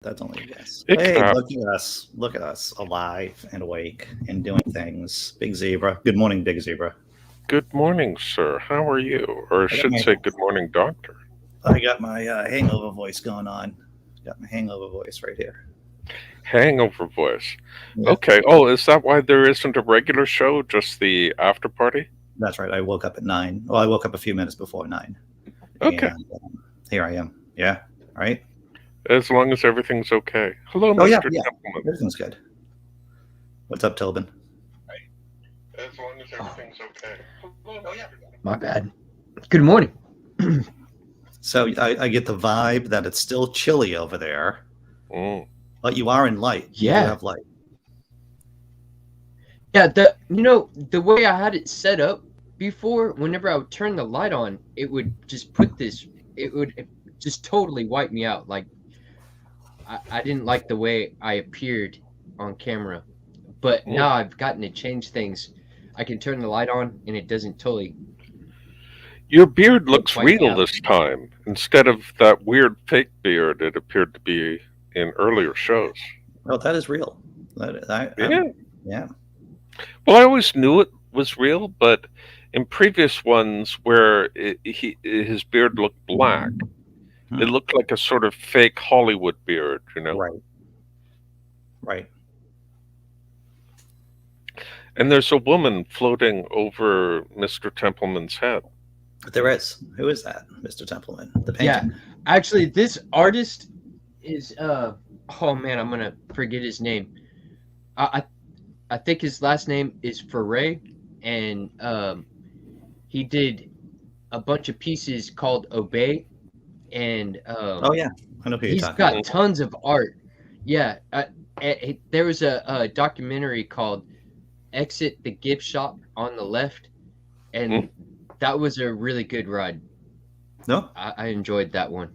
That's only a guess. It could Hey, happen. look at us. Look at us, alive and awake and doing things. Big Zebra. Good morning, Big Zebra. Good morning, sir. How are you? Or I I got should my say, good morning, doctor. hangover voice going on. Got my hangover voice right here. Hangover voice. Yeah, Okay. Oh, is that why there isn't a regular show, just the after party? that's right. I woke up at 9. Well, I woke up a few minutes before 9, Okay. and here I am. Yeah. All right. As long as everything's okay. Hello, Oh yeah, Mr. yeah. Templeman. Everything's good. What's up, Tobin? As long as Oh, everything's okay. Hello, Oh yeah. Mr. my bad. Good morning. So I get the vibe that it's still chilly over there, Mm. but you are in light. You do Yeah. have light. Yeah, the way I had it set up before, whenever I would turn the light on, it would just it would just totally wipe me out. Like I didn't like the way I appeared on camera. But Mm. now I've gotten to change things. I can turn the light on and it doesn't totally Your beard looks wipe me real out. this time, instead of that weird fake beard it appeared to be in earlier shows. Oh, that is real. Yeah. Yeah. Well, I always knew it was real, but in previous ones where his beard looked black, it Hmm. looked like a sort of fake Hollywood beard, you know? Right. Right. And there's a woman floating over Mr. Templeman's head. There is. Who is that, Mr. Templeman? The Yeah. painting. Actually, this artist is oh man, I'm gonna forget his name. I I think his last name is Foray, and he did a bunch of pieces called Obey, and Oh yeah, I know who you're he's talking about. got tons of art. Yeah, there was a documentary called Exit the Gift Shop on the left, Mm. and that was a really good ride. No, I enjoyed that one.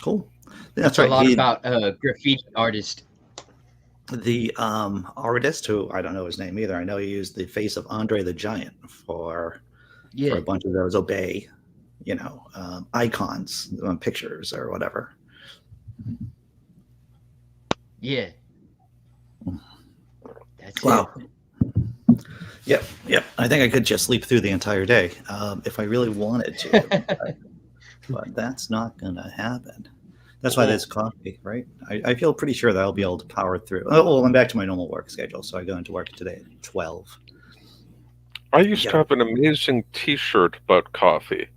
cool. That's It's a right. lot He, about graffiti artist. the artist who I don't know his name either. I know he used the face of Andre the Giant for Yeah, a bunch of those obey, icons, pictures or whatever. yeah, that's it. Wow. Yep. Yep. I think I could just sleep through the entire day if I really wanted to, but that's not gonna happen. That's why Mm. there's coffee, right? I feel pretty sure that I'll be able to power through. Oh, well, I'm back to my normal work schedule, so I go into work today at 12. I used Get to up. have an amazing t shirt about coffee.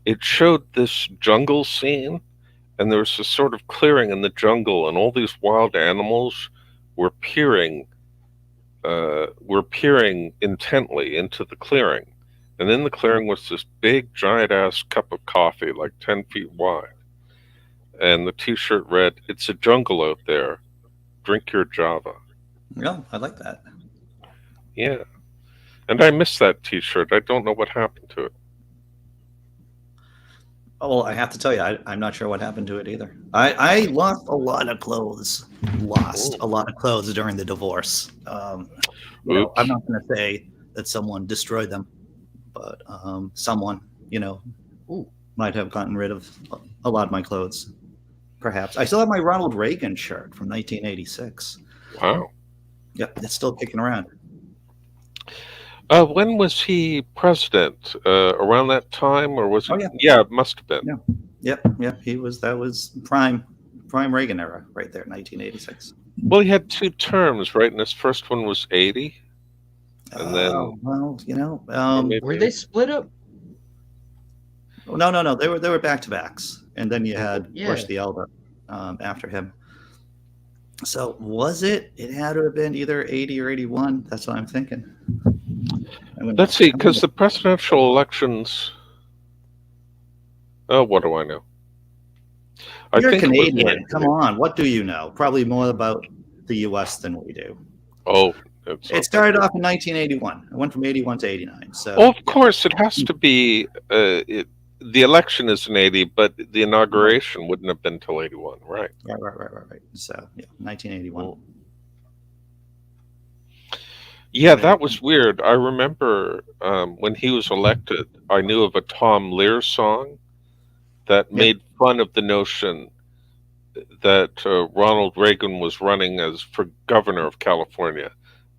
It showed this jungle scene, and there was this sort of clearing in the jungle, and all these wild animals were peering were peering intently into the clearing. And in the clearing was this big, giant ass cup of coffee, like 10 feet wide. And the t shirt read, "It's a jungle out there. Drink your Java." Yeah, I like that. Yeah. And I miss that t shirt. I don't know what happened to it. Oh, well, I have to tell you, I'm not sure what happened to it either. I lost a lot of clothes. Lost Mm. a lot of clothes during the divorce. I'm Oops. not going to say that someone destroyed them, but someone, Ooh, might have gotten rid of a lot of my clothes. Perhaps I still have my Ronald Reagan shirt from 1986. Wow. Yep, it's still kicking around. When was he president? Around that time, or was Oh it? yeah, Yeah, it must have been. yeah, yep. He was that was prime Reagan era right there, 1986. Well, he had two terms, right? And his first one was 80, and then, Well, or maybe were they 80. split up? no, they were back to backs, and then you had Bush Yeah, the Elder after him. So was it? It had to have been either 80 or 81. That's what I'm thinking. Let's see, I'm because gonna, the presidential elections. Oh, what do I know? I you're think it was Canadian. Come 1980. on, what do you know? Probably more about the U.S. than we do. Oh, it's It not that started good. off in 1981. It went from 81 to 89. Oh, So of yeah, course, it has to be. The election is in 80, but the right, inauguration wouldn't have been till 81, right? right. So yeah, 1981. Mm. Yeah, Very that was weird. I remember when he was elected, I knew of a Tom Lear song that yeah. made fun of the notion Ronald Reagan was running as for governor of California,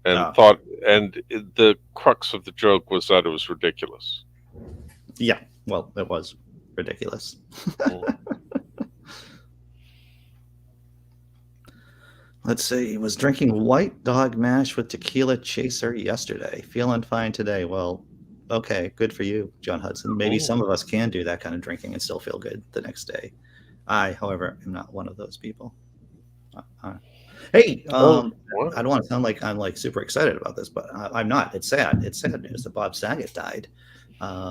and Oh, the crux of the joke was that it was ridiculous. yeah. Well, it was ridiculous. Mm. Let's see. He was drinking white dog mash with tequila chaser yesterday. Feeling fine today. Well, okay, good for you, John Hudson. Maybe Mm. some of us can do that kind of drinking and still feel good the next day. I, however, am not one of those people. Hey, Oh, what? I don't want to sound like I'm like super excited about this, but I'm not. It's sad. It's sad news that Bob Saget died.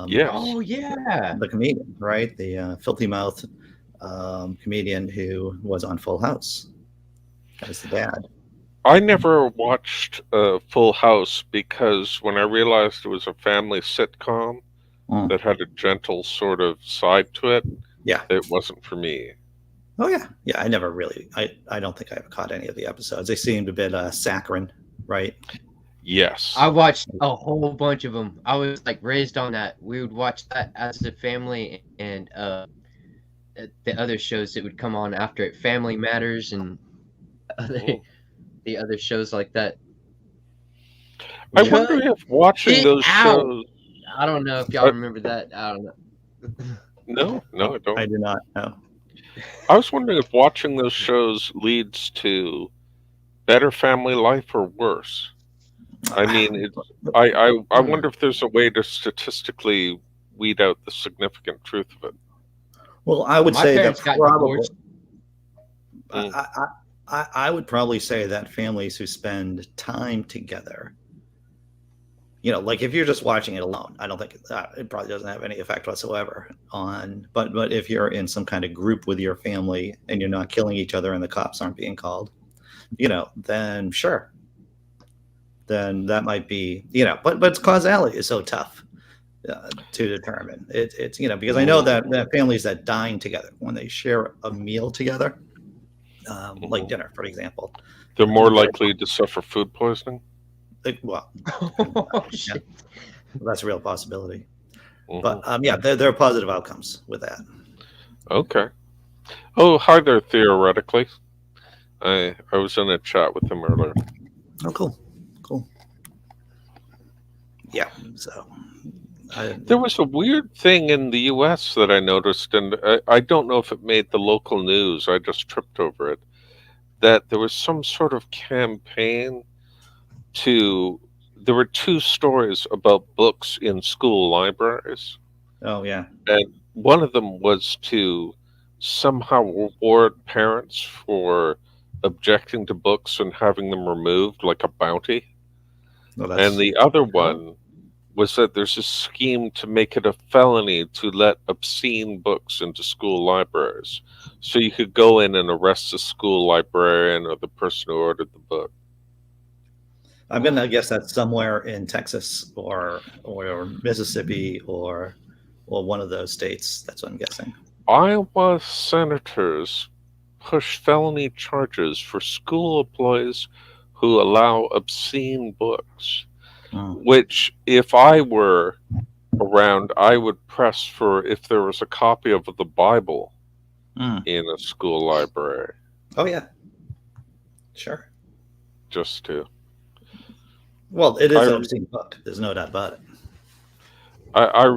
Yes. Oh yeah. The comedian, right? The filthy mouth comedian who was on Full House as the dad. I never watched Full House because when I realized it was a family sitcom Mm. that had a gentle sort of side to it, Yeah. it wasn't for me. Oh yeah. Yeah. I never really. I don't think I ever caught any of the episodes. They seemed a bit saccharine, right? Yes. I watched a whole bunch of them. I was like raised on that. We would watch that as a family, and the other shows that would come on after it, Family Matters, and other, Mm. the other shows like that. I Yeah. wonder if watching It those out. shows. I don't know if y'all remember that. I don't know. No, I don't. I do not know. I was wondering if watching those shows leads to better family life or worse. I mean, I wonder if there's a way to statistically weed out the significant truth of it. Well, I would My say that parents got probably. divorced. Mm. I would probably say that families who spend time together, like if you're just watching it alone, I don't think it probably doesn't have any effect whatsoever on. But if you're in some kind of group with your family and you're not killing each other and the cops aren't being called, then sure, then that might be, but causality is so tough to determine. It's because I know that families that dine together when they share a meal together, like dinner, for example. They're more likely to suffer food poisoning. Well, Oh, yeah, shit. that's a real possibility. Mhm. But yeah, there are positive outcomes with that. Okay. Oh, hi there, theoretically. I was in a chat with him earlier. Oh, cool. Yeah. So, There was a weird thing in the U.S. that I noticed, and I don't know if it made the local news. I just tripped over it. That there was some sort of campaign to. There were two stories about books in school libraries, oh yeah. and one of them was to somehow reward parents for objecting to books and having them removed, like a bounty. Well, And that's the other one was that there's a scheme to make it a felony to let obscene books into school libraries. So you could go in and arrest the school librarian or the person who ordered the book. I'm gonna guess that's somewhere in Texas or Mississippi or one of those states. That's what I'm guessing. Iowa senators push felony charges for school employees who allow obscene books, which, if I were around, I would press for if there was a copy of the Bible in a school library. Oh yeah, sure. Just to. Well, it is an obscene book. There's no doubt about it.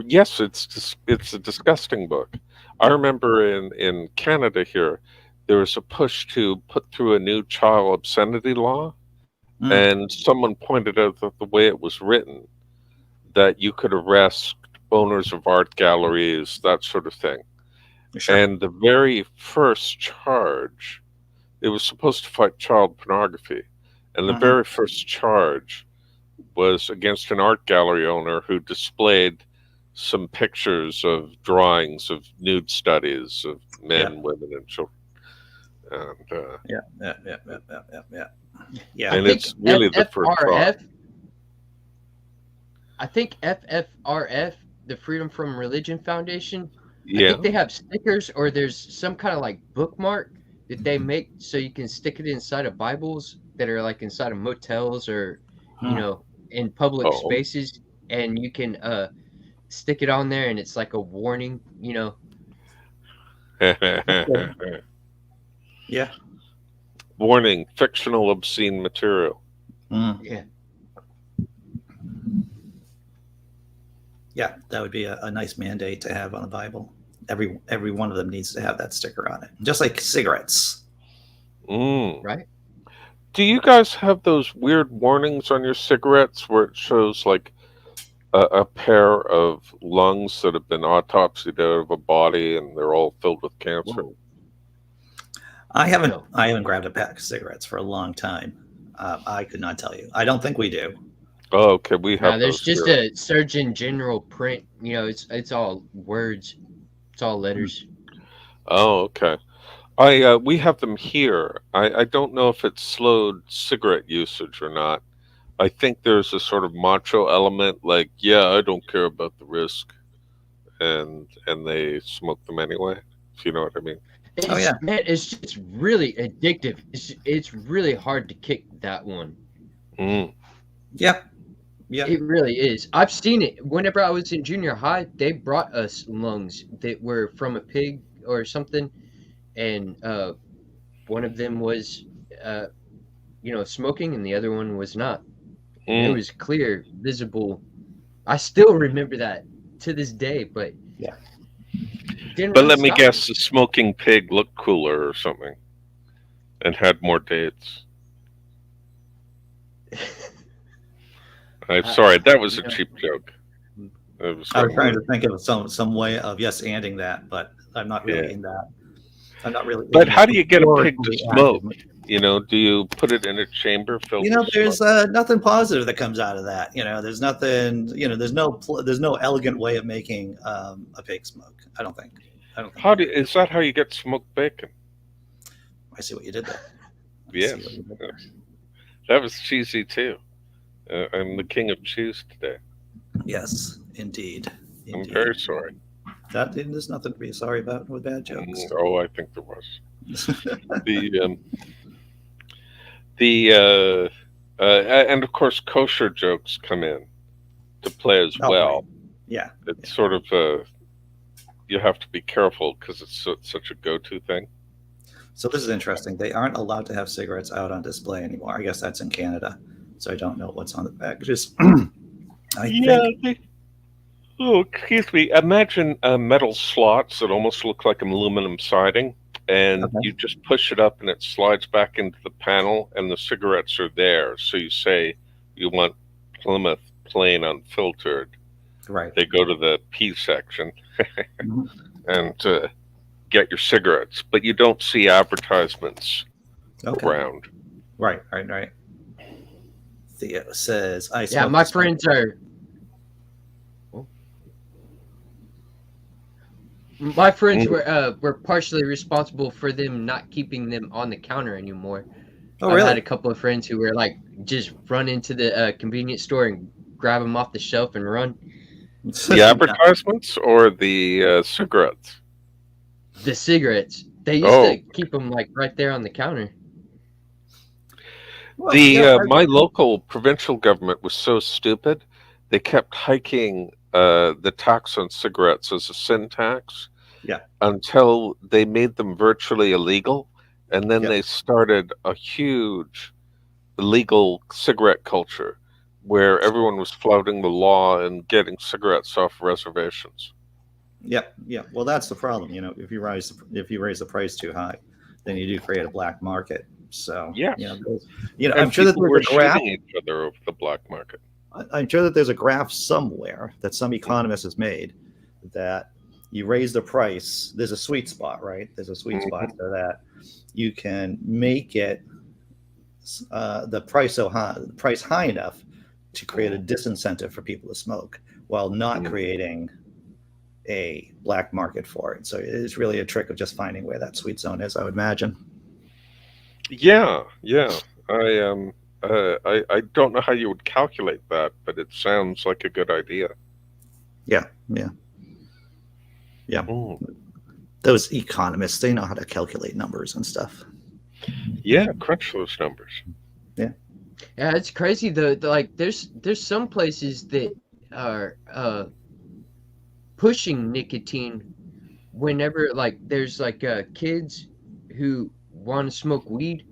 Yes, it's a disgusting book. I remember in Canada here, there was a push to put through a new child obscenity law, and someone pointed out that the way it was written, that you could arrest owners of art galleries, that sort of thing. Sure. And the very first charge, it was supposed to fight child pornography, and the very first charge was against an art gallery owner who displayed some pictures of drawings of nude studies of men, women, and children. And yeah. And it's really the first trial. I think FFRF, the Freedom from Religion Foundation, I Yeah. think they have stickers, or there's some kind of like bookmark that they make so you can stick it inside of Bibles that are like inside of motels or in public spaces, and you can stick it on there, and it's like a warning. Yeah. Warning: fictional, obscene material. Mm. Yeah. Yeah, that would be a nice mandate to have on the Bible. Every one of them needs to have that sticker on it, just like cigarettes. Mm. Right. Do you guys have those weird warnings on your cigarettes where it shows like a pair of lungs that have been autopsied out of a body and they're all filled with cancer? Whoa. I haven't No. I haven't grabbed a pack of cigarettes for a long time. I could not tell you. I don't think we do. Oh, okay, we Now have there's those just here. a Surgeon General print. You know, it's all words. It's all letters. Oh, okay. I we have them here. I don't know if it's slowed cigarette usage or not. I think there's a sort of macho element, like, yeah, I don't care about the risk, and they smoke them anyway. If you know what I mean. Oh yeah, It's just really addictive. It's really hard to kick that one. Mm. yeah, yeah. It really is. I've seen it. Whenever I was in junior high, they brought us lungs that were from a pig or something, and one of them was, uh, smoking, and the other one was not, and it Mm. was clear, visible. I still remember that to this day, but Yeah. it didn't But really let me stop guess, the smoking pig looked cooler or something, and had more dates. me. I'm sorry, that was You a know, cheap joke. It was I was from trying to think of some way of yes anding that, but I'm not yeah. really in that. I'm not really But in how that do you get a pig to historically active. smoke? You know, do you put it in a chamber filled with smoke? There's nothing positive that comes out of that. There's nothing. There's no elegant way of making a pig smoke. I don't think. I don't think How there do is. is that how you get smoked bacon? I see what you did there. I see what Yes, you did there. yes. That was cheesy too. I'm the king of cheese today. Yes, indeed, I'm indeed. very sorry. There's nothing to be sorry about with bad jokes. Oh, I think there was the the and of course kosher jokes come in to play as Oh, right. well. Yeah. It's sort of you have to be careful because it's such a go-to thing. So this is interesting. They aren't allowed to have cigarettes out on display anymore. I guess that's in Canada. So I don't know what's on the packages. I Yeah. think. Oh, excuse me. Imagine metal slots that almost look like aluminum siding, and Okay. you just push it up and it slides back into the panel, and the cigarettes are there. So you say you want Plymouth plain unfiltered. Right. They go to the P section Mhm. and get your cigarettes, but you don't see advertisements Okay. around. Right. Right. Right. Theo says, "I yeah, smoke my this one." friends are. My friends Mm. were partially responsible for them not keeping them on the counter anymore. Oh, I've had really? a couple of friends who were like just run into the convenience store and grab them off the shelf and run. The Yeah. advertisements or the cigarettes? The cigarettes, they used Oh, to keep them like right there on the counter. Well, the my local provincial government was so stupid. They kept hiking the tax on cigarettes as a sin tax yeah. until they made them virtually illegal, and then Yeah. they started a huge illegal cigarette culture where everyone was flouting the law and getting cigarettes off reservations. Yeah. Yeah. Well, that's the problem. If you raise the price too high, then you do create a black market. So, Yes, I'm and sure that people there's were a graph. shooting each other over the black market. I'm sure that there's a graph somewhere that some economist has made that you raise the price. There's a sweet spot, right? There's a sweet spot Hmm. so that you can make it the price high enough to create a disincentive for people to smoke while not Hmm. creating a black market for it. So it's really a trick of just finding where that sweet zone is, I would imagine. Yeah, yeah. I don't know how you would calculate that, but it sounds like a good idea. Yeah, yeah, yeah. Mm. Those economists, they know how to calculate numbers and stuff. Yeah, crunch those numbers. Yeah. Yeah, it's crazy though. Like there's some places that are pushing nicotine whenever like there's like kids who want to smoke weed,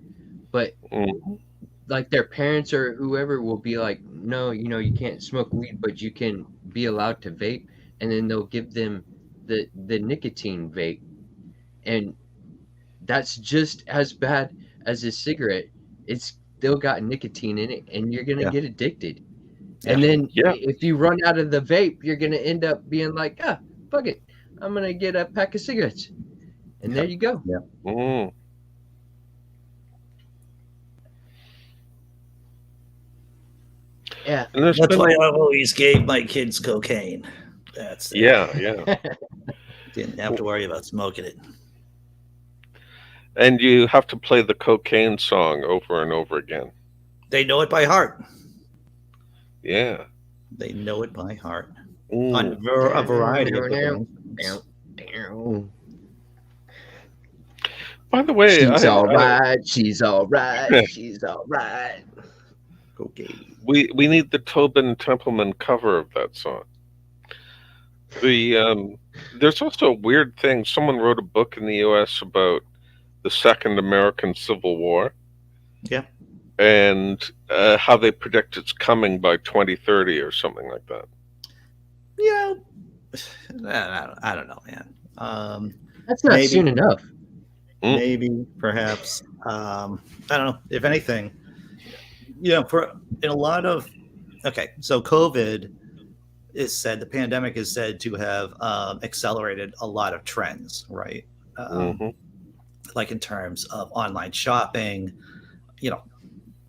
but Mhm. like their parents or whoever will be like, no, you can't smoke weed, but you can be allowed to vape, and then they'll give them the nicotine vape, and that's just as bad as a cigarette. It's still got nicotine in it, and you're gonna Yeah. get addicted. Yeah. And then Yeah. if you run out of the vape, you're gonna end up being like, ah, fuck it, I'm gonna get a pack of cigarettes, and there Yeah. you go. Yeah. Mm. Yeah. And there's That's been, why I always gave my kids cocaine. That's it. yeah. Didn't have to worry about smoking it. And you have to play the cocaine song over and over again. They know it by heart. Yeah. They know it by heart on Mm. a variety of different Down, instruments. down. By the way, She's all right. She's all right. She's all right. Cocaine. we need the Tobin Templeman cover of that song. There's also a weird thing. Someone wrote a book in the U.S. about the Second American Civil War. Yeah. And how they predict it's coming by 2030 or something like that. Yeah. I don't know, man. That's not Maybe. soon enough. Maybe, perhaps. I don't know. If anything, in a lot of so COVID is said, the pandemic is said to have accelerated a lot of trends, right? Like in terms of online shopping,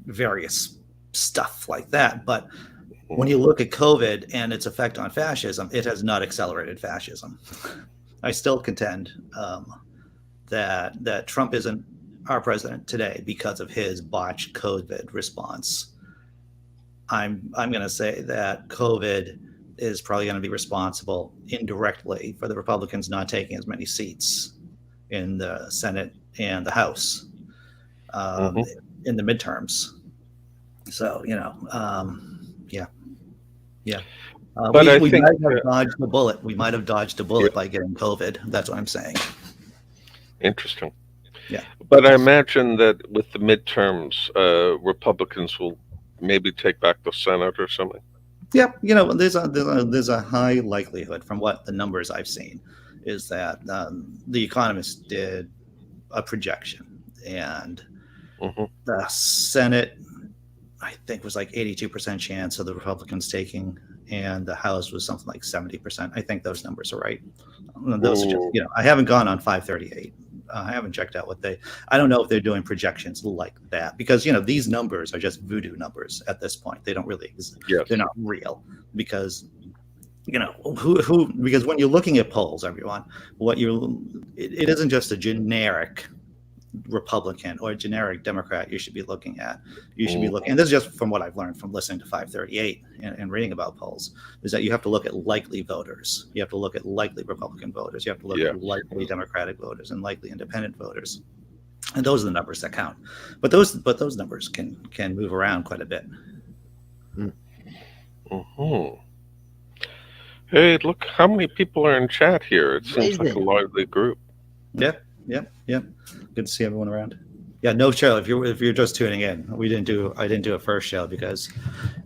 various stuff like that. But when you look at COVID and its effect on fascism, it has not accelerated fascism. I still contend that Trump isn't our president today because of his botched COVID response. I'm going to say that COVID is probably going to be responsible indirectly for the Republicans not taking as many seats in the Senate and the House in the midterms. So, yeah. But we might have dodged the bullet. We might have dodged a bullet by getting COVID. That's what I'm saying. Interesting. Yeah. But I imagine that with the midterms, Republicans will maybe take back the Senate or something. Yeah, there's a high likelihood from what the numbers I've seen is that the Economist did a projection, and the Senate, I think, was like 82% chance of the Republicans taking, and the House was something like 70%. I think those numbers are right. Those are just, I haven't gone on 538. I haven't checked out I don't know if they're doing projections like that, because, these numbers are just voodoo numbers at this point. They don't really exist. Yes. They're not real because, because when you're looking at polls, everyone, it isn't just a generic Republican or a generic Democrat you should be looking at. You should be looking, and this is just from what I've learned from listening to 538 and reading about polls, is that you have to look at likely voters. You have to look at likely Republican voters. You have to look at likely Democratic voters and likely independent voters. And those are the numbers that count. But those numbers can move around quite a bit. Hey, look how many people are in chat here. It seems like a lively group. Yeah. Good to see everyone around. Yeah, no show. If you're just tuning in, I didn't do a first show because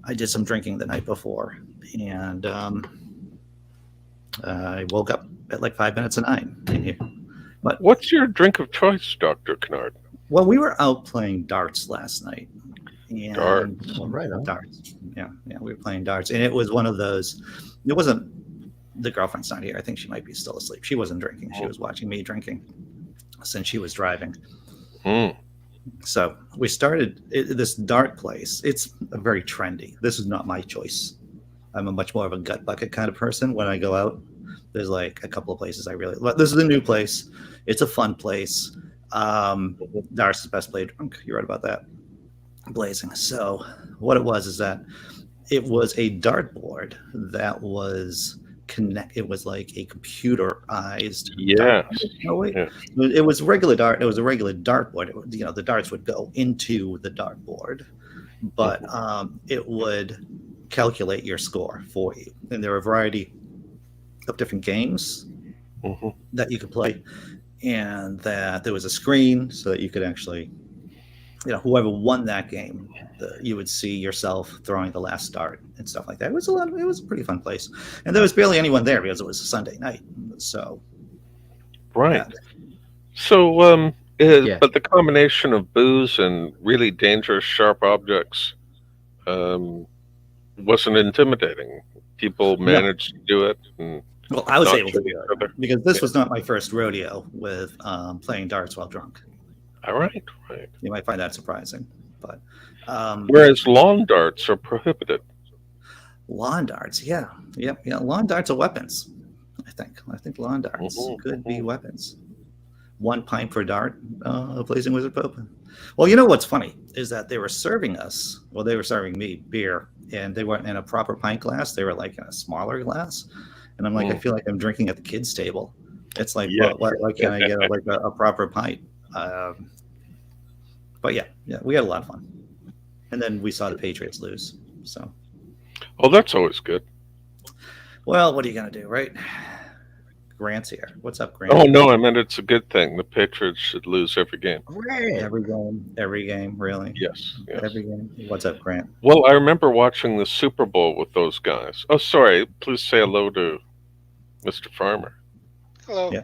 I did some drinking the night before, and I woke up at like 5 minutes of 9 in here. But what's your drink of choice, Dr. Kennard? Well, we were out playing darts last night. And darts. Right on. Darts. Yeah, we were playing darts, and it was one of those. It wasn't. The girlfriend's not here. I think she might be still asleep. She wasn't drinking. She was watching me drinking since she was driving. So we started this dart place. It's very trendy. This is not my choice. I'm a much more of a gut bucket kind of person. When I go out, there's like a couple of places I really love. This is a new place. It's a fun place. Darts is best played drunk. You're right about that. Blazing. So what it was is that it was a dartboard that was it was like a computerized. No, wait. Yeah. It was regular dart. It was a regular dartboard. The darts would go into the dartboard, but it would calculate your score for you. And there are a variety of different games that you could play. and that there was a screen so that you could actually, whoever won that game, you would see yourself throwing the last dart and stuff like that. It was a pretty fun place, and there was barely anyone there because it was a Sunday night. So Right. yeah, So, Yeah. but the combination of booze and really dangerous, sharp objects um, wasn't intimidating. People no. managed to do it and Well, I was not able to shoot do each it other. because this Yeah. was not my first rodeo with playing darts while drunk. All right, right. You might find that surprising, but Whereas lawn darts are prohibited. lawn darts, yeah, yeah, lawn darts are weapons. I think lawn darts Mhm, could be mhm. weapons. 1 pint per dart, Blazing Wizard Pope. Well, you know what's funny is that they were serving me beer, and they weren't in a proper pint glass. They were like in a smaller glass, and I'm like, I Mm. feel like I'm drinking at the kids' table. It's like, Yes. why can't I get a proper pint? But yeah, we had a lot of fun, and then we saw the Patriots lose. So, Oh, that's always good. well, what are you gonna do, right? Grant's here. What's up, Oh Grant? no, I meant it's a good thing. The Patriots should lose every game. Great. Every game, really. Yes, yes. Every game. What's up, Grant? Well, I remember watching the Super Bowl with those guys. Oh, sorry. Please say hello to Mr. Farmer. Hello. Yeah.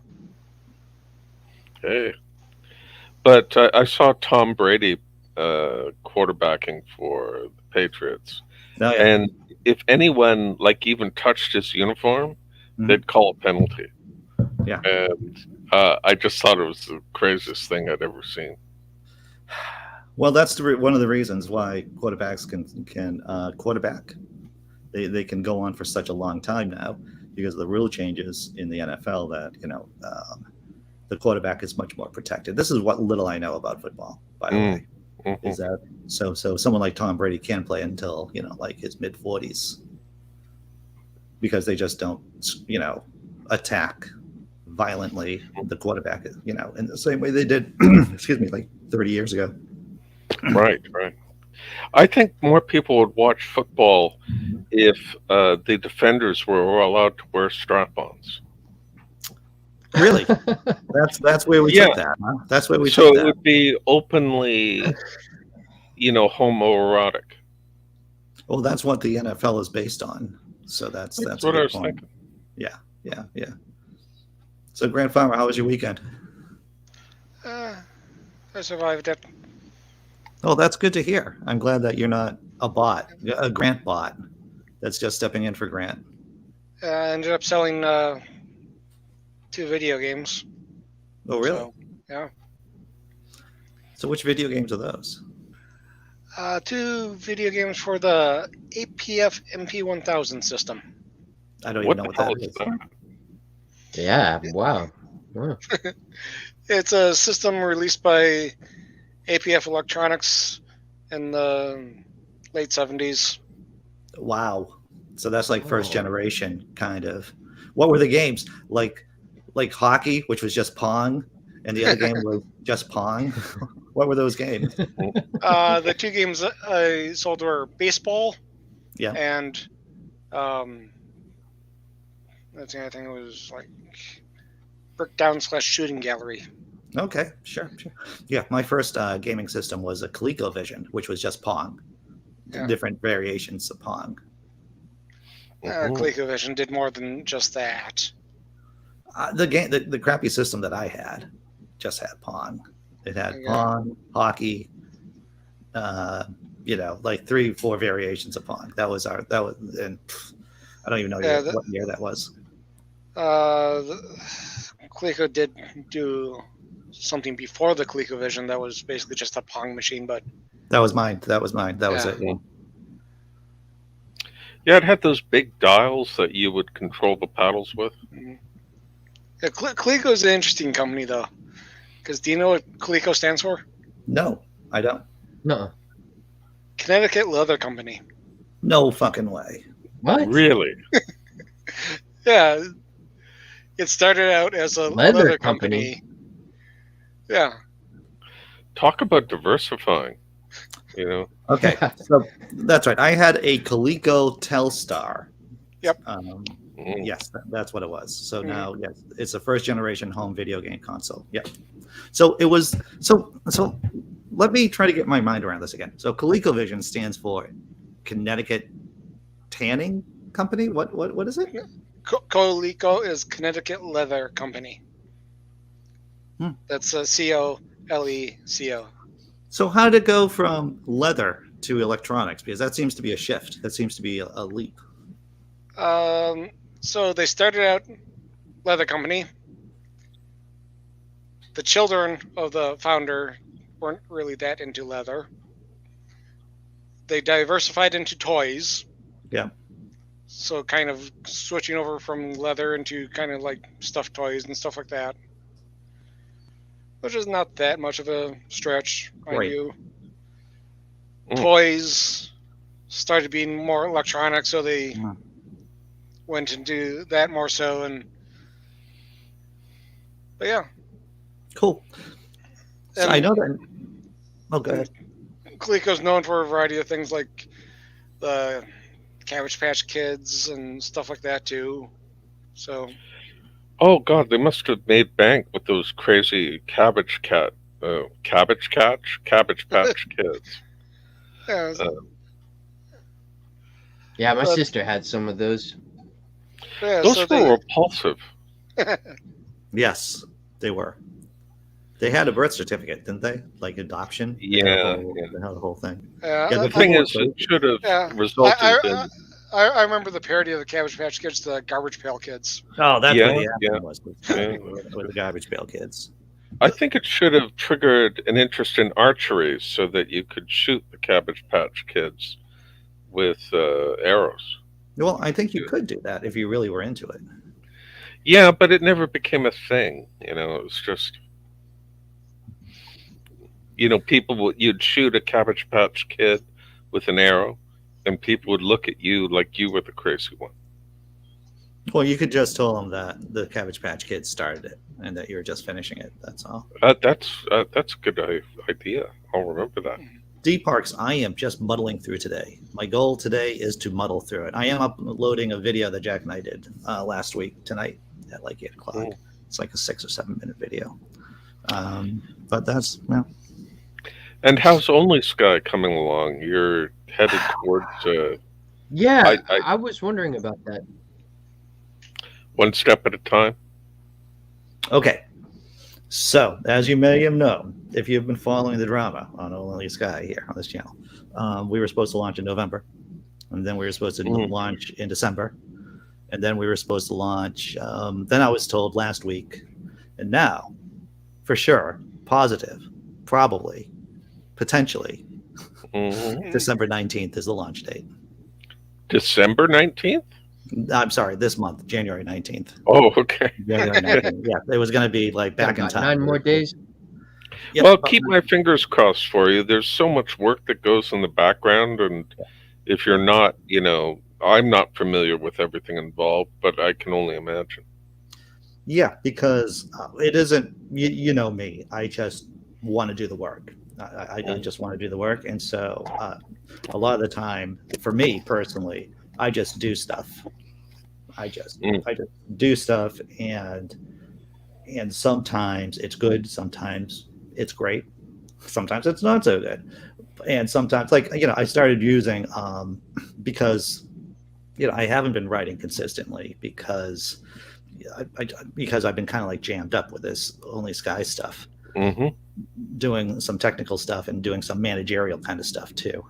Hey. But I saw Tom Brady quarterbacking for the Patriots. Oh, yeah. And if anyone even touched his uniform, Mhm. they'd call a penalty. Yeah. And I just thought it was the craziest thing I'd ever seen. Well, that's one of the reasons why quarterbacks can quarterback. They can go on for such a long time now because of the rule changes in the NFL that the quarterback is much more protected. This is what little I know about football, by the way. Mhm. Is that so someone like Tom Brady can't play until like his mid 40s because they just don't attack violently the quarterback in the same way they did excuse me, like 30 years ago. Right, right. I think more people would watch football if the defenders were allowed to wear strap-ons. Really? That's where we Yeah. took that, huh? That's where we So took it that. would be openly, homoerotic. Well, that's what the NFL is based on. So that's a what good I was point. thinking. Yeah. So, Grant Farmer, how was your weekend? I survived it. Oh, that's good to hear. I'm glad that you're not a Grant bot that's just stepping in for Grant. I ended up selling 2 video games. Oh, really? So, yeah. So which video games are those? 2 video games for the APF MP1000 system. I don't What even know the what hell that is is. that? Yeah. Wow. Wow. It's a system released by APF Electronics in the late 70s. Wow. So that's like first Oh. generation kind of. What were the games? Like hockey, which was just Pong, and the other game was just Pong. What were those games? The 2 games I sold were baseball Yeah. and I think it was like Brickdown / Shooting Gallery. Okay, sure. Yeah, my first gaming system was a ColecoVision, which was just Pong. Yeah. Different variations of Pong. Mhm. ColecoVision did more than just that. The crappy system that I had just had Pong. It had Yeah. Pong, hockey, like 3-4 variations of Pong. And I don't even know what year that was. Coleco did do something before the ColecoVision that was basically just a Pong machine, but That was mine. That was Yeah. it. Yeah, it had those big dials that you would control the paddles with. yeah, Coleco is an interesting company though. Because do you know what Coleco stands for? No, I don't. No. Connecticut Leather Company. No fucking way. What? Really? Yeah. It started out as a Leather leather company. company. Yeah. Talk about diversifying. Okay, so that's right. I had a Coleco Telstar. Yep. Yes, that's what it was. So Mhm. now, yes, it's a first generation home video game console. Yeah. So it was. So let me try to get my mind around this again. So ColecoVision stands for Connecticut Tanning Company. What is it? Coleco is Connecticut Leather Company. Hmm. That's COLECO. So how did it go from leather to electronics? Because that seems to be a shift. That seems to be a leap. So they started out leather company. The children of the founder weren't really that into leather. They diversified into toys. Yeah. So kind of switching over from leather into kind of like stuffed toys and stuff like that. Which is not that much of a stretch, mind Right. you. Mm. Toys started being more electronic, so they Mm. went into that more so. But yeah, Cool. So I and know that. Oh, go ahead. Coleco's known for a variety of things like the Cabbage Patch Kids and stuff like that too. So Oh God, they must have made bank with those crazy cabbage patch kids. yeah, Uh, Yeah, my but sister had some of those. yeah, so those were they repulsive. Yes, they were. They had a birth certificate, didn't they? Like adoption. They had a Yeah, whole. yeah. They had a whole thing. Yeah, yeah, the The people thing were is, it crazy. should have yeah. resulted in. I remember the parody of the Cabbage Patch Kids, the Garbage Pail Kids. Oh, that's Yeah, what the yeah, acronym was. yeah. With the Garbage Pail Kids. I think it should have triggered an interest in archery so that you could shoot the Cabbage Patch Kids with arrows. Well, I think you could do that if you really were into it. Yeah, but it never became a thing. It was just people you'd shoot a Cabbage Patch Kid with an arrow, and people would look at you like you were the crazy one. Well, you could just tell them that the Cabbage Patch Kids started it and that you were just finishing it. That's all. That's a good idea. I'll remember that. D Parks, I am just muddling through today. My goal today is to muddle through it. I am uploading a video that Jack and I did last week tonight at like 8 o'clock. Mm. It's like a 6 or 7 minute video. But that's, well, And how's Only Sky coming along? You're headed towards Yeah, I I was wondering about that. one step at a time. okay. So, as you may have known, if you've been following the drama on Only Sky here on this channel, we were supposed to launch in November, and then we were supposed to launch in December, and then we were supposed to launch. Then I was told last week, and now, for sure, positive, probably, potentially, Mhm. December 19th is the launch date. December 19th? I'm sorry, this month, January 19th. Oh, okay. January 19th. Yeah, it was going to be like back in About time. 9 more days. Yep. Well, keep my fingers crossed for you. There's so much work that goes in the background, and if you're not, I'm not familiar with everything involved, but I can only imagine. Yeah, because it isn't, you know me, I just want to do the work. I just want to do the work. And so a lot of the time, for me personally, I just do stuff. I just do stuff, and sometimes it's good, sometimes it's great, sometimes it's not so good, and sometimes, like, I started using because I haven't been writing consistently because because I've been kind of like jammed up with this Only Sky stuff, Mm-hmm. doing some technical stuff and doing some managerial kind of stuff too.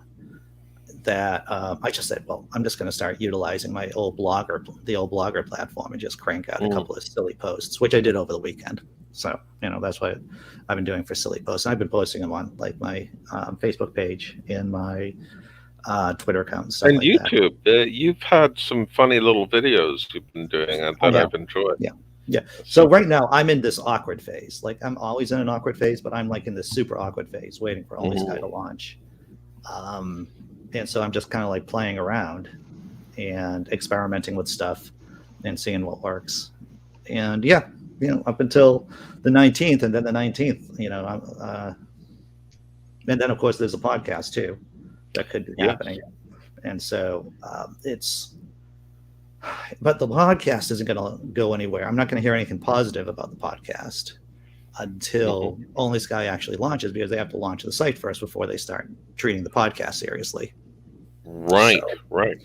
That I just said, well, I'm just going to start utilizing the old blogger platform, and just crank out a couple of silly posts, which I did over the weekend. So, that's what I've been doing for silly posts. And I've been posting them on like my Facebook page and my Twitter account and stuff And like YouTube. You've had some funny little videos you've been doing that I've enjoyed. Yeah. So right now I'm in this awkward phase. Like, I'm always in an awkward phase, but I'm like in this super awkward phase, waiting for Only Sky to launch. And so I'm just kind of like playing around and experimenting with stuff and seeing what works. And yeah, up until the 19th, and then the 19th, and then of course there's a podcast too that could be happening. And so But the podcast isn't going to go anywhere. I'm not going to hear anything positive about the podcast until Only Sky actually launches, because they have to launch the site first before they start treating the podcast seriously. Right, So, right.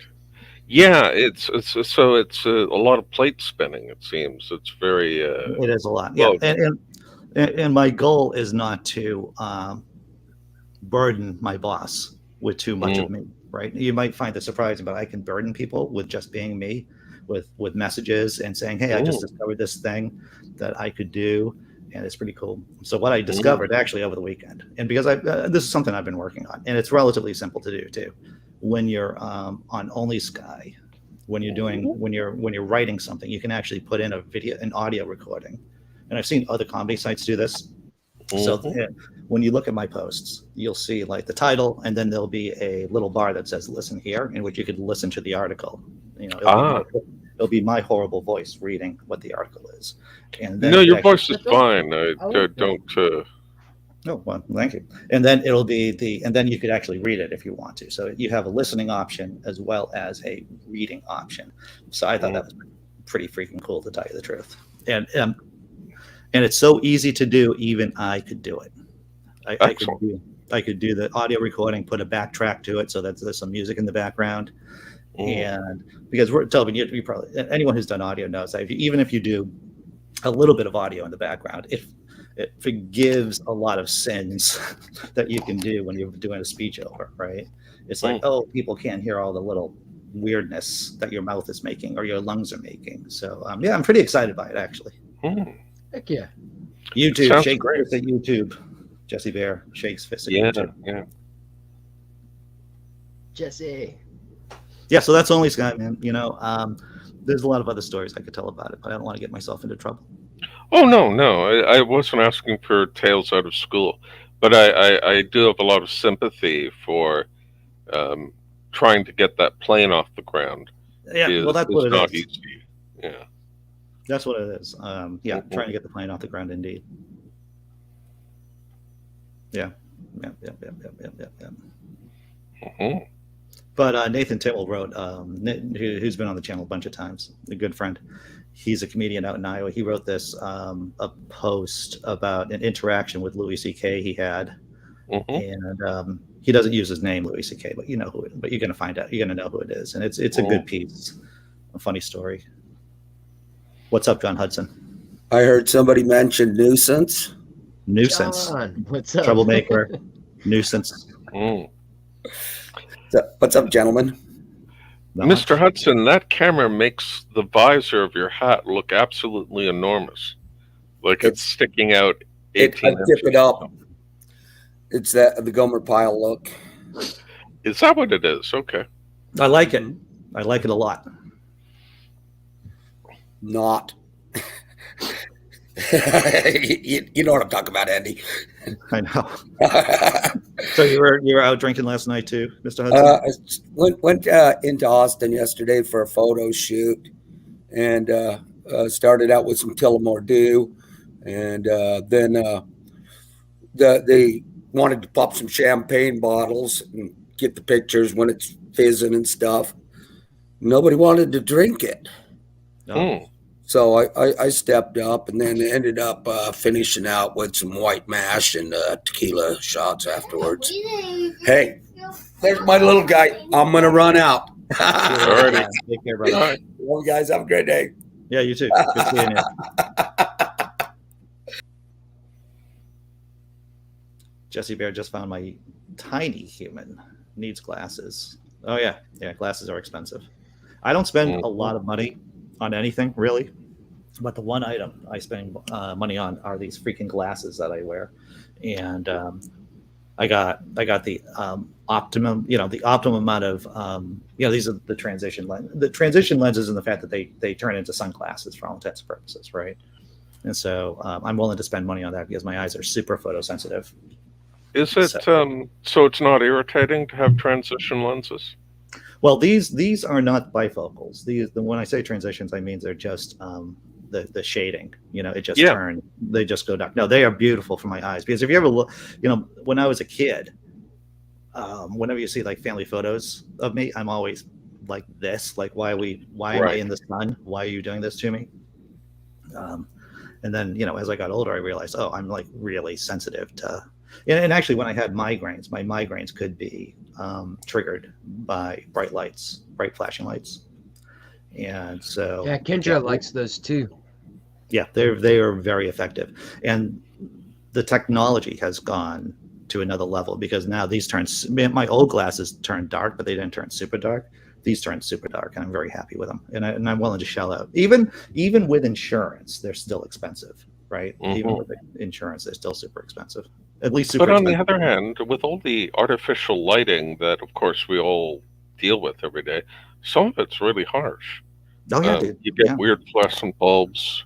Yeah, it's a lot of plate spinning. It seems it's very it is a lot. Yeah, well. and my goal is not to burden my boss with too much of me. Right? You might find this surprising, but I can burden people with just being me, with messages and saying, "Hey, I just discovered this thing that I could do." And it's pretty cool. So what I discovered actually over the weekend, and because this is something I've been working on, and it's relatively simple to do too. When you're on Only Sky, when you're writing something, you can actually put in an audio recording, and I've seen other comedy sites do this. So when you look at my posts, you'll see like the title, and then there'll be a little bar that says "Listen here," in which you could listen to the article. It'll be my horrible voice reading what the article is, and then No, your voice is fine. I like don't. Oh, well, thank you. And then it'll be and then you could actually read it if you want to. So you have a listening option as well as a reading option. So I thought that was pretty freaking cool, to tell you the truth. And it's so easy to do, even I could do it. I could do the audio recording, put a backtrack to it so that there's some music in the background. And because Tobin, you probably, anyone who's done audio knows that even if you do a little bit of audio in the background, it forgives a lot of sins that you can do when you're doing a speech over, right? It's like, oh, people can't hear all the little weirdness that your mouth is making or your lungs are making. So yeah, I'm pretty excited by it, actually. Heck yeah. YouTube, shake fist at YouTube. Jesse Bear shakes fist at YouTube. Yeah. Jesse. Yeah, so that's Only Sky, man. There's a lot of other stories I could tell about it, but I don't want to get myself into trouble. Oh no. I wasn't asking for tales out of school, but I do have a lot of sympathy for trying to get that plane off the ground. Yeah, well, that's what it is. Easy. Yeah, that's what it is. Trying to get the plane off the ground, indeed. Yeah. But Nathan Timmel wrote, who's been on the channel a bunch of times, a good friend. He's a comedian out in Iowa. He wrote this a post about an interaction with Louis C.K. he had, and he doesn't use his name, Louis C.K., but but you're gonna find out. You're gonna know who it is, and it's a good piece, a funny story. What's up, John Hudson? I heard somebody mention nuisance. John, what's up? Troublemaker, nuisance. What's up, gentlemen? Mr. Hudson, that camera makes the visor of your hat look absolutely enormous. Like it's sticking out 18 inches. Tip it up. It's the Gomer Pyle look. Is that what it is? Okay. I like it. I like it a lot. Not. You know what I'm talking about, Andy. I know. So you were out drinking last night too, Mr. Hudson? I went into Austin yesterday for a photo shoot, and started out with some Tullamore Dew, and then they wanted to pop some champagne bottles and get the pictures when it's fizzing and stuff. Nobody wanted to drink it. No. So I stepped up, and then ended up finishing out with some white mash and tequila shots afterwards. Hey, there's my little guy. I'm going to run out. All right. Take care, brother. All right. Well, guys, have a great day. Yeah, you too. Good seeing you. Jesse Bear just found my tiny human. Needs glasses. Oh, yeah. Yeah, glasses are expensive. I don't spend a lot of money on anything, really. But the one item I spend money on are these freaking glasses that I wear. And I got the optimum, the optimum amount of, these are the transition lenses. The transition lenses in the fact that they turn into sunglasses for all intents and purposes, right? And so I'm willing to spend money on that because my eyes are super photosensitive. Is it so it's not irritating to have transition lenses? Well, these are not bifocals. When I say transitions, I mean they're just the shading. It just turn. They just go dark. No, they are beautiful for my eyes because if you ever look, when I was a kid, whenever you see like family photos of me, I'm always like this? Like, why am I in the sun? Why are you doing this to me? And then, as I got older, I realized, oh, I'm like really sensitive to, and actually when I had migraines, my migraines could be triggered by bright flashing lights. And so, Yeah, Kendra likes those too. Yeah, they are very effective. And the technology has gone to another level, because now these my old glasses turned dark, but they didn't turn super dark. These turned super dark, and I'm very happy with them. And I'm willing to shell out. Even with insurance, they're still expensive, right? Even with insurance, they're still super expensive. At least super expensive. But on the other hand, with all the artificial lighting that, of course, we all deal with every day, some of it's really harsh. Oh yeah, dude. You get weird fluorescent bulbs.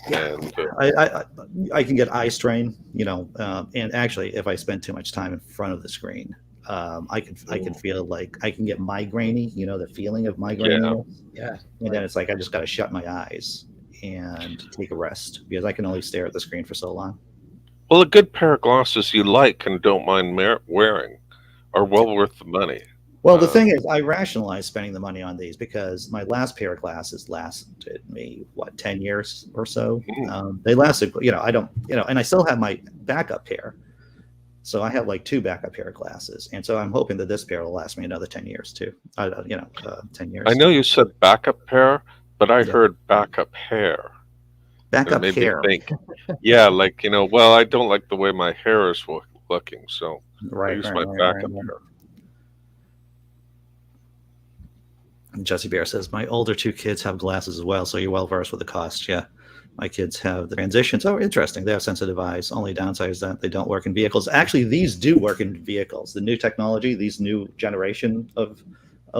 Yeah. And I can get eye strain, and actually, if I spend too much time in front of the screen, I can feel like I can get migrainey, the feeling of migraine. Yeah. And then it's like I just got to shut my eyes and take a rest, because I can only stare at the screen for so long. Well, a good pair of glasses you like and don't mind wearing are well worth the money. Well, the thing is, I rationalize spending the money on these because my last pair of glasses lasted me 10 years or so. They lasted, I don't, and I still have my backup pair. So I have like 2 backup pair of glasses, and so I'm hoping that this pair will last me another 10 years too. 10 years. I know you said backup pair, but I heard backup hair. Backup hair. Yeah, like, well, I don't like the way my hair is looking, so I use my backup hair. Jesse Bear says, my older 2 kids have glasses as well, so you're well versed with the cost. Yeah, my kids have the transitions. Oh, interesting. They have sensitive eyes. Only downside is that they don't work in vehicles. Actually, these do work in vehicles. The new technology, these new generation of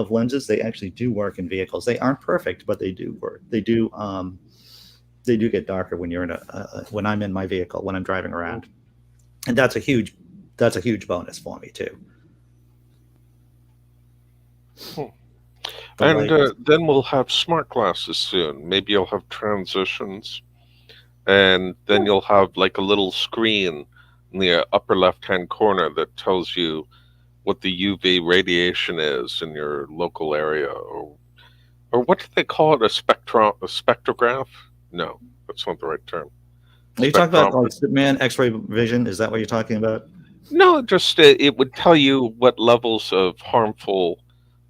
lenses, they actually do work in vehicles. They aren't perfect, but they do work. They do get darker when you're in when I'm in my vehicle, when I'm driving around, and that's a huge bonus for me too. And then we'll have smart glasses soon. Maybe you'll have transitions, and then you'll have like a little screen in the upper left-hand corner that tells you what the UV radiation is in your local area, or what do they call it? A spectrograph? No, that's not the right term. Are you talking about like Superman X-ray vision? Is that what you're talking about? No, just it would tell you what levels of harmful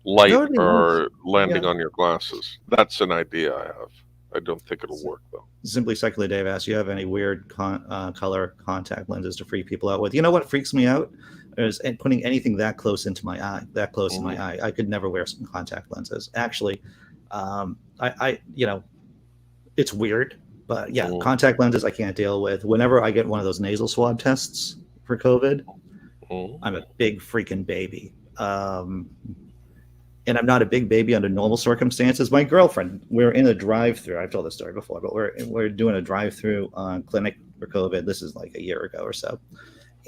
light are landing on your glasses. That's an idea I have. I don't think it'll work though. Simply Secular Dave asks, you have any weird color contact lenses to freak people out with? You know what freaks me out is putting anything that close into my eye, in my eye. I could never wear some contact lenses. Actually, it's weird, but yeah, contact lenses I can't deal with. Whenever I get one of those nasal swab tests for COVID, I'm a big freaking baby. And I'm not a big baby under normal circumstances. My girlfriend, we're in a drive-through. I've told this story before, but we're doing a drive-through clinic for COVID. This is like a year ago or so.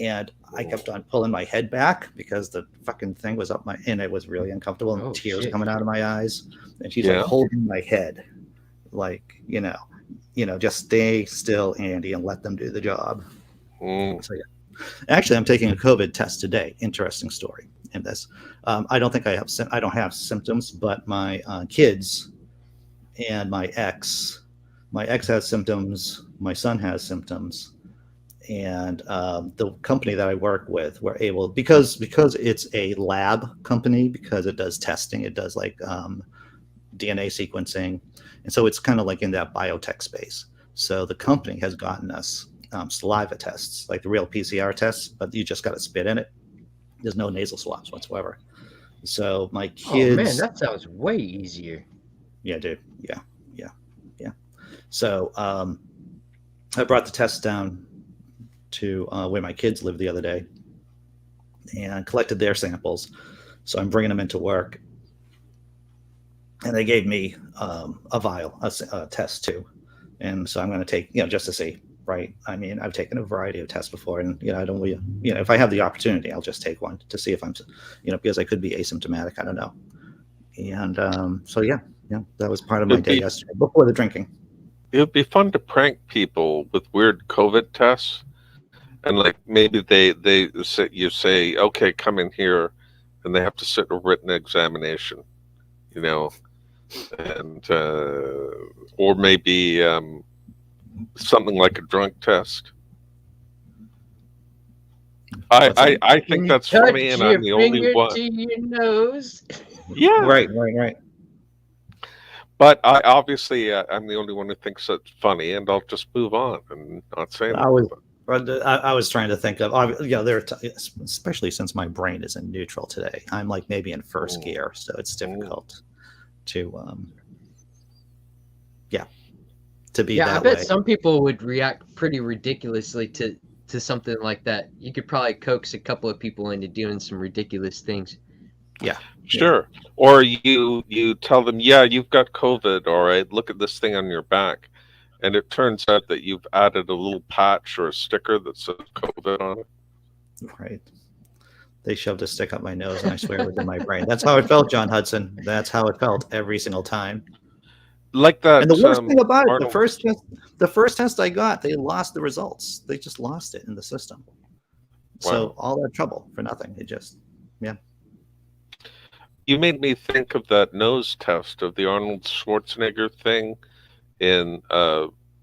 And I kept on pulling my head back because the fucking thing was up and it was really uncomfortable, and tears coming out of my eyes. And she's like holding my head, like, just stay still, Andy, and let them do the job. So yeah. Actually, I'm taking a COVID test today. Interesting story in this. I don't have symptoms, but my kids and my ex has symptoms. My son has symptoms, and the company that I work with, we're able, because it's a lab company, because it does testing, it does like DNA sequencing, and so it's kind of like in that biotech space. So the company has gotten us saliva tests, like the real PCR tests, but you just got to spit in it. There's no nasal swabs whatsoever. So my kids. Oh man, that sounds way easier. Yeah, dude. Yeah. So I brought the test down to where my kids live the other day, and collected their samples. So I'm bringing them into work, and they gave me a vial, a test too, and so I'm going to take, just to see. Right. I mean, I've taken a variety of tests before, and I don't really, if I have the opportunity, I'll just take one to see if I'm, because I could be asymptomatic. I don't know. And so yeah, that was part of my day yesterday before the drinking. It would be fun to prank people with weird COVID tests, and like maybe you say, okay, come in here, and they have to sit a written examination. you know, and or maybe something like a drunk test. I think that's funny, Touch and your I'm the only finger one. to your nose. Yeah, Right. but I obviously I'm the only one who thinks that's funny, and I'll just move on and not say I anything. was, I was trying to think of, there, especially since my brain is in neutral today. I'm like maybe in first gear, so it's difficult to, to be Yeah, I that bet way. some people would react pretty ridiculously to something like that. You could probably coax a couple of people into doing some ridiculous things. Yeah, Sure. Or you tell them, yeah, you've got COVID, all right, look at this thing on your back. And it turns out that you've added a little patch or a sticker that says COVID on it. right. They shoved a stick up my nose, and I swear it was in my brain. That's how it felt, John Hudson. That's how it felt every single time. Like And the that worst thing about it, Arnold. the first test I got, they lost the results. They just lost it in the system. So Wow. all that trouble for nothing. It just, You made me think of that nose test of the Arnold Schwarzenegger thing in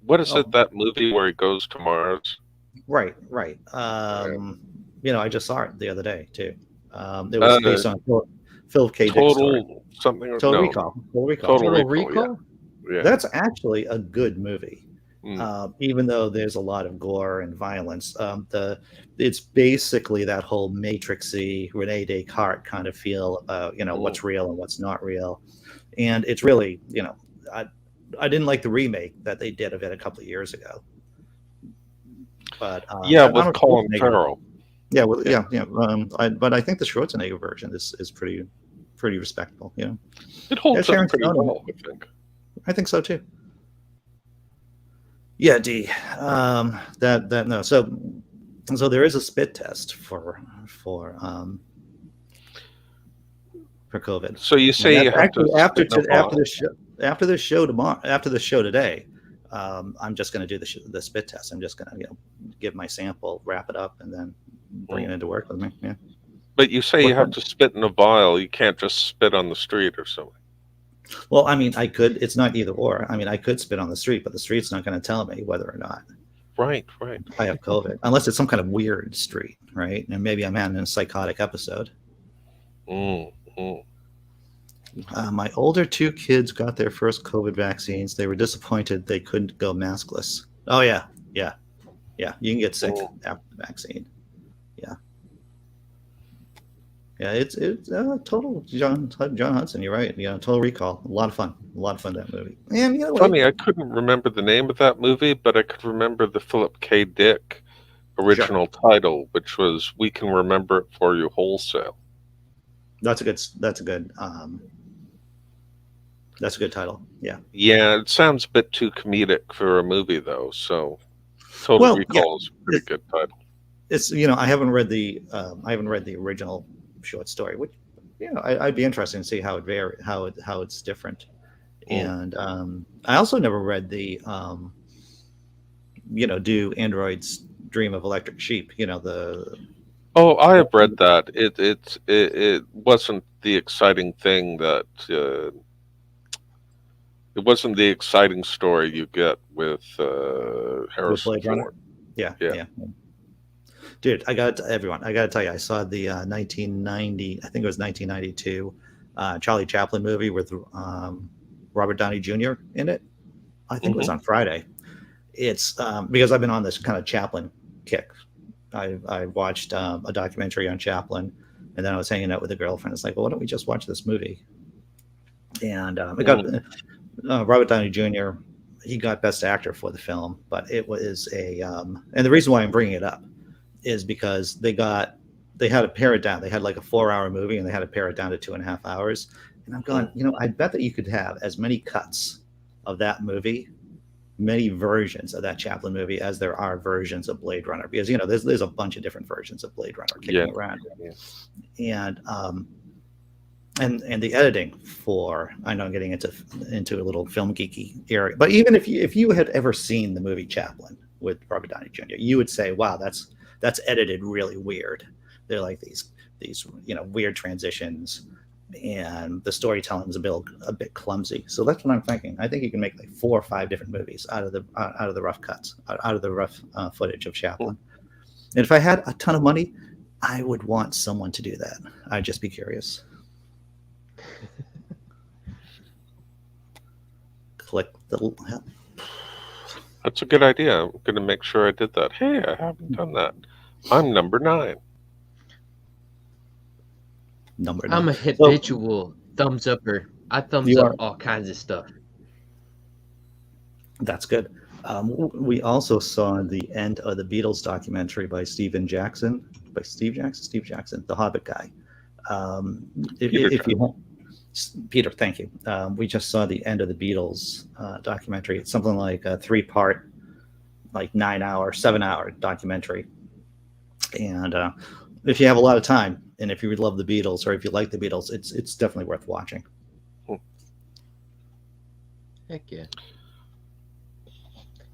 what is it, that movie where he goes to Mars? right. I just saw it the other day too. It was based on Philip K. Dick's story. Total something or Total no. Recall. Total Recall. Total Total Recall, Recall? Yeah. That's actually a good movie. Mm. Even though there's a lot of gore and violence, it's basically that whole Matrixy Rene Descartes kind of feel about what's real and what's not real, and it's really I didn't like the remake that they did of it a couple of years ago, but Yeah, with Colin Farrell. Yeah, but I think the Schwarzenegger version is pretty respectable. It holds Sharon up pretty Stone. well, I think. I think so too. Yeah, D. That no. So there is a spit test for COVID. So you say you have actually to after spit in a bottle. this show tomorrow, after the show today, I'm just going to do the spit test. I'm just going to give my sample, wrap it up, and then bring it into work with me. Yeah. But you say you have to spit in a vial. You can't just spit on the street or something. Well, I mean, I could. It's not either or. I mean, I could spit on the street, but the street's not going to tell me whether or not Right. I have COVID, unless it's some kind of weird street, right? And maybe I'm having a psychotic episode. My older two kids got their first COVID vaccines. They were disappointed they couldn't go maskless. Oh yeah. You can get sick after the vaccine. Yeah, it's total John Hudson. You're right. Total Recall. A lot of fun. That movie. And Funny, I couldn't remember the name of that movie, but I could remember the Philip K. Dick original title, which was "We Can Remember It for You Wholesale." That's a good title. Yeah. Yeah, it sounds a bit too comedic for a movie, though. So, Total Recall is a pretty good title. It's I haven't read the original short story, which I'd be interested to see how it's different. And I also never read the Do Androids Dream of Electric Sheep? I have read that. It wasn't the exciting thing that it wasn't the exciting story you get with Harrison Ford. Yeah. Dude, I got to tell you, I saw the 1990, I think it was 1992, Charlie Chaplin movie with Robert Downey Jr. in it. I think it was on Friday. It's because I've been on this kind of Chaplin kick. I watched a documentary on Chaplin, and then I was hanging out with a girlfriend. It's like, well, why don't we just watch this movie? And it got Robert Downey Jr. He got Best Actor for the film, but it was and the reason why I'm bringing it up is because they had to pare it down. They had like a 4-hour movie, and they had to pare it down to 2.5 hours. And I'm going, I bet that you could have as many cuts of that movie, many versions of that Chaplin movie, as there are versions of Blade Runner, because there's a bunch of different versions of Blade Runner kicking around. And the editing for, I know I'm getting into a little film geeky area, but even if you had ever seen the movie Chaplin with Robert Downey Jr., you would say, wow, that's edited really weird. They're like these weird transitions. and the storytelling is a bit clumsy. So that's what I'm thinking. I think you can make like 4 or 5 different movies out of the rough cuts, out of the rough footage of Chaplin. And if I had a ton of money, I would want someone to do that. I'd just be curious. Click the. That's a good idea. I'm going to make sure I did that. Hey, I haven't done that. I'm number 9. Number I'm 9. a habitual thumbs upper. I thumbs You up are. all kinds of stuff. That's good. We also saw the end of the Beatles documentary by Steve Jackson, the Hobbit guy. If you Peter, thank you. We just saw the end of the Beatles documentary. It's something like a 3-part, like 9-hour, 7-hour documentary. And if you have a lot of time, and if you love the Beatles or if you like the Beatles, it's definitely worth watching. Heck yeah.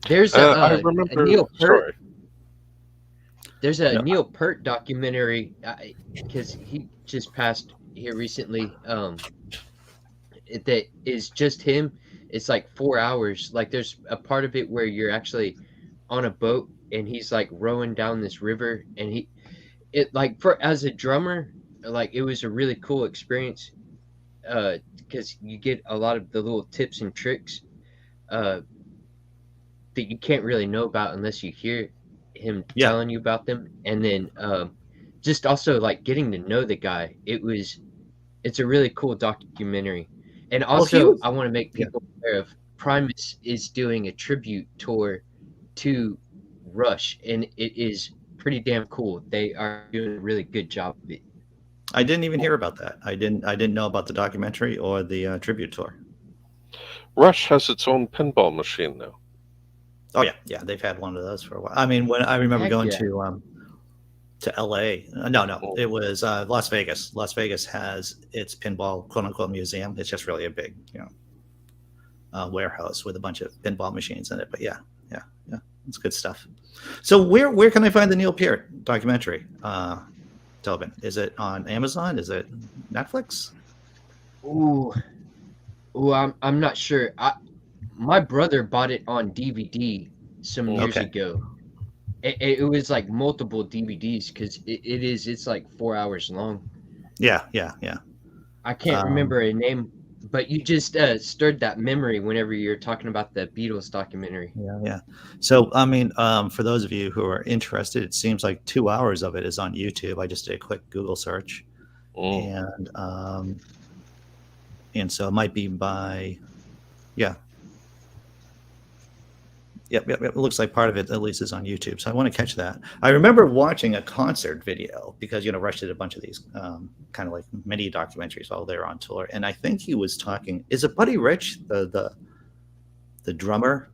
There's I a remember. Neil Peart. Sorry. There's a No. Neil Peart documentary because he just passed here recently. That is just him. It's like 4 hours. Like there's a part of it where you're actually on a boat and he's like rowing down this river, and it like for as a drummer, like it was a really cool experience because you get a lot of the little tips and tricks that you can't really know about unless you hear him Yeah. telling you about them. And then just also like getting to know the guy. It's a really cool documentary. And also I want to make people aware of Primus is doing a tribute tour to Rush, and it is pretty damn cool. They are doing a really good job of it. I didn't even hear about that. I didn't know about the documentary or the tribute tour. Rush has its own pinball machine now. Oh yeah, they've had one of those for a while. I mean, when I remember Heck going yeah. to LA. No, it was Las Vegas. Las Vegas has its pinball quote unquote museum. It's just really a big, warehouse with a bunch of pinball machines in it. But yeah, it's good stuff. So where can I find the Neil Peart documentary? Tobin, is it on Amazon? Is it Netflix? Ooh, I'm not sure. My brother bought it on DVD some years Okay. ago. It was like multiple DVDs because it's like 4 hours long. Yeah. I can't remember a name, but you just stirred that memory whenever you're talking about the Beatles documentary. Yeah. So, I mean, for those of you who are interested, it seems like 2 hours of it is on YouTube. I just did a quick Google search, and so it might be by, Yep. It looks like part of it at least is on YouTube. So I want to catch that. I remember watching a concert video because Rush did a bunch of these kind of like mini documentaries while they were on tour, and I think he was talking. Is it Buddy Rich, the drummer,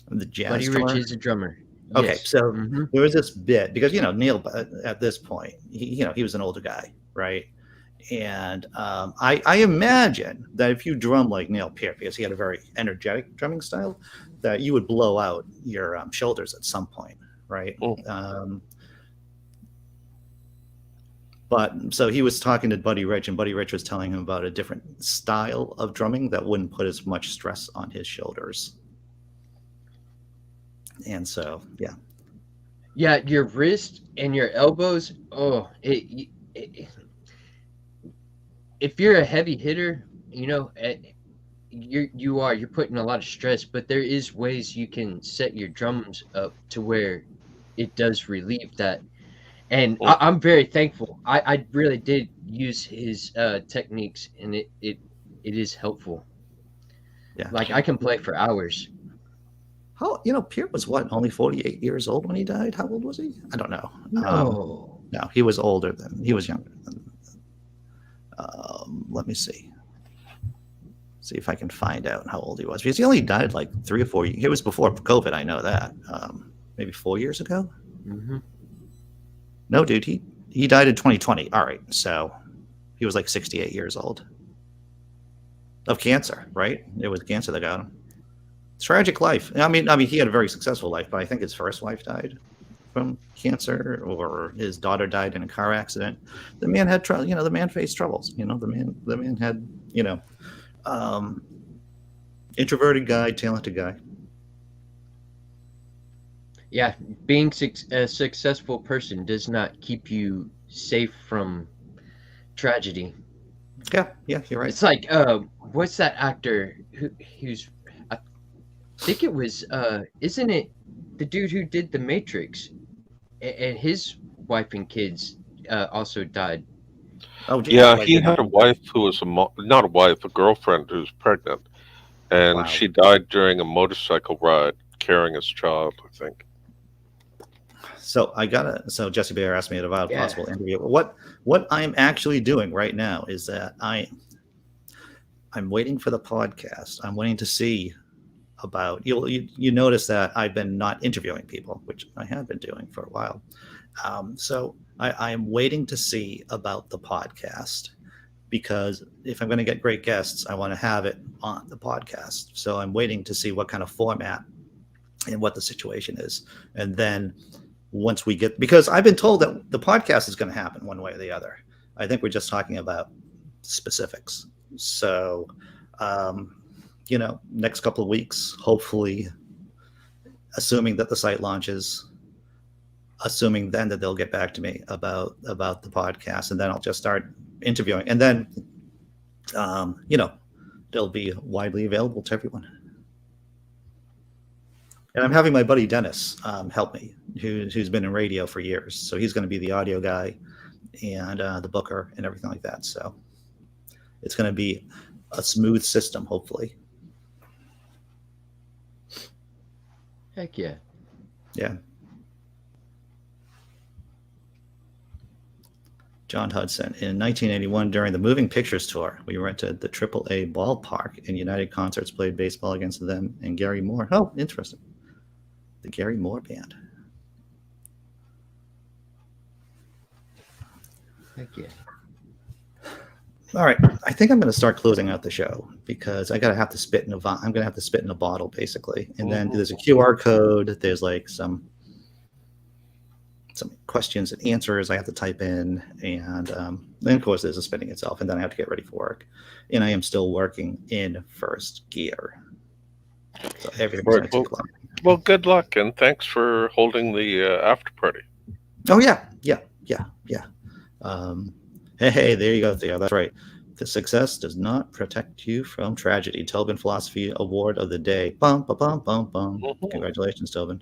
the jazz Buddy drummer? Rich is a drummer. Okay, Yes. so Mhm. there was this bit because Neil at this point he was an older guy, right? And I imagine that if you drum like Neil Peart, because he had a very energetic drumming style, that you would blow out your shoulders at some point, right? But so he was talking to Buddy Rich, and Buddy Rich was telling him about a different style of drumming that wouldn't put as much stress on his shoulders. And so, Yeah, your wrist and your elbows. Oh, if you're a heavy hitter, you're putting a lot of stress. But there is ways you can set your drums up to where it does relieve that. And I'm very thankful. I really did use his techniques, and it is helpful. Yeah. Like I can play for hours. How Peart was only 48 years old when he died? How old was he? I don't know. No. No, he was younger than. Let me see if I can find out how old he was, because he only died like 3 or 4 years. It was before COVID. I know that. Maybe 4 years ago. Mm-hmm. No, dude, he died in 2020. All right, so he was like 68 years old of cancer, right? It was cancer that got him. Tragic life. I mean, he had a very successful life, but I think his first wife died. from cancer, or his daughter died in a car accident. The man had trouble. The man faced troubles. The man had um, introverted guy, talented guy. Yeah, being a successful person does not keep you safe from tragedy. Yeah, you're right. It's like what's that actor who's I think it was isn't it the dude who did The Matrix, and his wife and kids also died. Oh, geez, Yeah, like he had a wife who was not a wife, a girlfriend who was pregnant, and wow. she died during a motorcycle ride carrying his child, I think. So So Jesse Bear asked me about a Yeah. possible interview. What I'm actually doing right now is that I'm waiting for the podcast. I'm waiting to see about you notice that I've been not interviewing people, which I have been doing for a while. So I am waiting to see about the podcast, because if I'm going to get great guests, I want to have it on the podcast. So I'm waiting to see what kind of format and what the situation is. And then once we get, because I've been told that the podcast is going to happen one way or the other. I think we're just talking about specifics. So, next couple of weeks, hopefully, assuming that the site launches, assuming then that they'll get back to me about the podcast, and then I'll just start interviewing, and then, they'll be widely available to everyone. And I'm having my buddy Dennis help me, who's been in radio for years. So he's going to be the audio guy and the booker and everything like that. So it's going to be a smooth system, hopefully. Heck yeah. Yeah. John Hudson. In 1981, during the Moving Pictures Tour, we rented the AAA ballpark, and United Concerts played baseball against them and Gary Moore. Oh, interesting. The Gary Moore Band. Heck yeah. All right, I think I'm going to start closing out the show, because I'm going to have to spit in a bottle, basically, and then there's a QR code. There's like some questions and answers I have to type in, and then of course there's the spinning itself, and then I have to get ready for work, and I am still working in first gear, so everything's going to take long. Well, good luck, and thanks for holding the after party. Oh yeah. Hey, there you go, Theo. That's right. The success does not protect you from tragedy. Tobin Philosophy Award of the Day. Bum, ba, bum, bum, bum. Congratulations, Tobin.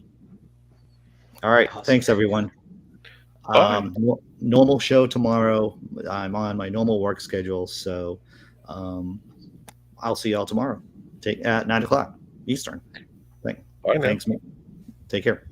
All right. Awesome. Thanks, everyone. Normal show tomorrow. I'm on my normal work schedule, so I'll see y'all tomorrow. At 9:00 Eastern. Bye now. Thanks. Take care.